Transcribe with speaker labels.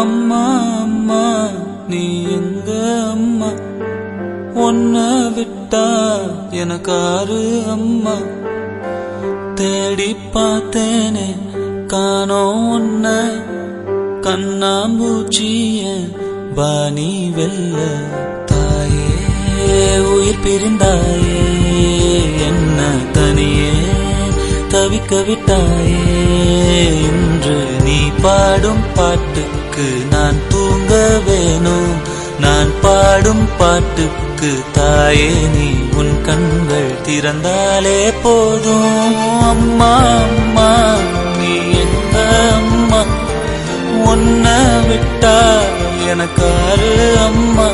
Speaker 1: அம்மா அம்மா நீ எங்க அம்மா, உன்னை விட்டா எனக்காரு அம்மா. தேடி பார்த்தேனே காணோம் உன்ன, கண்ணாம்பூச்சிய பாணி வெல்ல. தாயே உயிர் பிரிந்தாயே, என்ன தனியே தவிக்க விட்டாயே. இன்று நீ பாடும் பாட்டுக்கு நான் தூங்க வேணும், நான் பாடும் பாட்டுக்கு தாயே நீ உன் கண்கள் திறந்தாலே போதும். அம்மா அம்மா நீ எங்க அம்மா, உன்னை விட்டா எனக்காரு அம்மா.